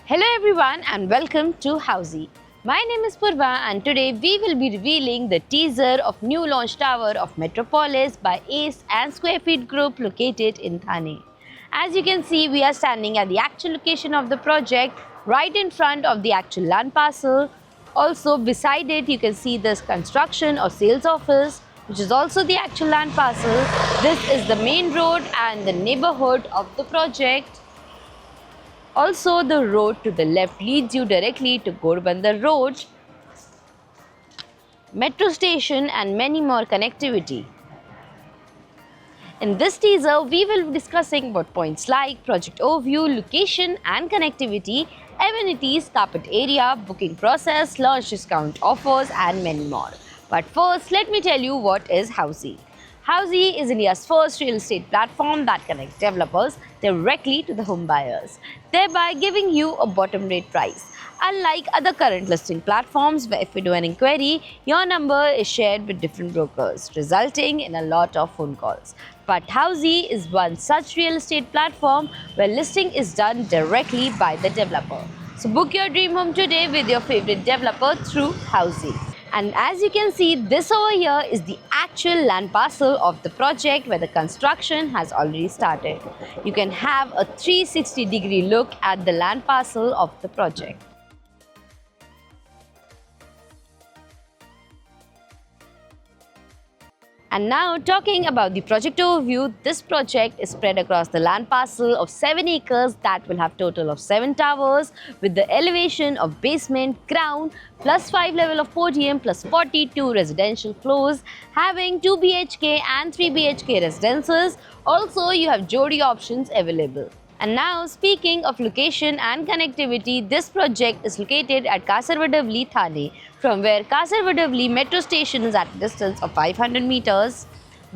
Hello everyone and welcome to Housey. My name is Purva and today we will be revealing the teaser of new launch tower of Metropolis by Ace and Square Feet Group located in Thane. As you can see, we are standing at the actual location of the project right in front of the actual land parcel. Also beside it you can see this construction or sales office which is also the actual land parcel. This is the main road and the neighborhood of the project. Also, the road to the left leads you directly to Ghodbunder Road, metro station and many more connectivity. In this teaser, we will be discussing about points like project overview, location and connectivity, amenities, carpet area, booking process, launch discount offers and many more. But first, let me tell you what is Housey. Housey is India's first real estate platform that connects developers directly to the home buyers, thereby giving you a bottom rate price. Unlike other current listing platforms where if you do an inquiry, your number is shared with different brokers, resulting in a lot of phone calls. But Housey is one such real estate platform where listing is done directly by the developer. So book your dream home today with your favorite developer through Housey. And as you can see, this over here is the actual land parcel of the project where the construction has already started. You can have a 360-degree look at the land parcel of the project. And now talking about the project overview, this project is spread across the land parcel of 7 acres that will have total of 7 towers with the elevation of basement, ground, plus 5 level of podium plus 42 residential floors having 2 BHK and 3 BHK residences. Also, you have Jodi options available. And now, speaking of location and connectivity, this project is located at Kasaragod, Thane, from where Kasaragod metro station is at a distance of 500 meters.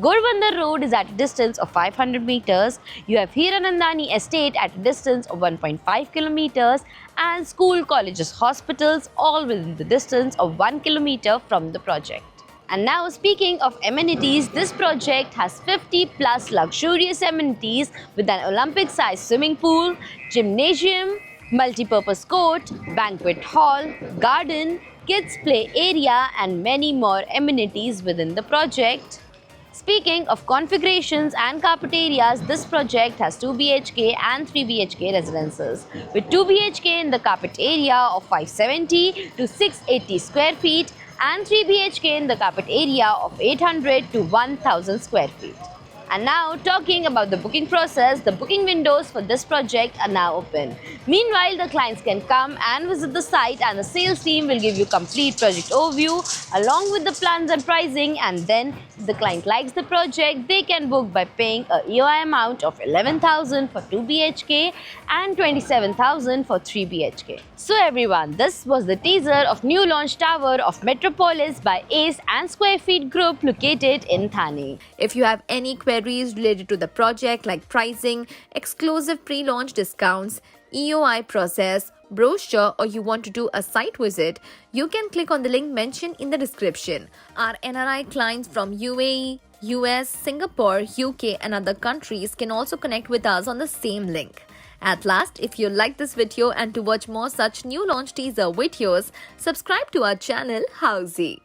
Ghodbunder Road is at a distance of 500 meters. You have Hiranandani Estate at a distance of 1.5 kilometers and school, colleges, hospitals all within the distance of 1 kilometer from the project. And now speaking of amenities, this project has 50 plus luxurious amenities with an Olympic-sized swimming pool, gymnasium, multi-purpose court, banquet hall, garden, kids play area and many more amenities within the project. Speaking of configurations and carpet areas, this project has 2 BHK and 3 BHK residences with 2 BHK in the carpet area of 570 to 680 square feet and 3 BHK in the carpet area of 800 to 1000 square feet. And now talking about the booking process, the booking windows for this project are now open. Meanwhile, the clients can come and visit the site and the sales team will give you complete project overview along with the plans and pricing, and then if the client likes the project, they can book by paying a EOI amount of 11,000 for 2 BHK and 27,000 for 3 BHK. So everyone, this was the teaser of new launch tower of Metropolis by Ace and Square Feet Group located in Thane. If you have any queries related to the project like pricing, exclusive pre-launch discounts, EOI process, brochure, or you want to do a site visit, you can click on the link mentioned in the description. Our NRI clients from UAE, US, Singapore, UK and other countries can also connect with us on the same link. At last, if you like this video and to watch more such new launch teaser videos, subscribe to our channel Housey.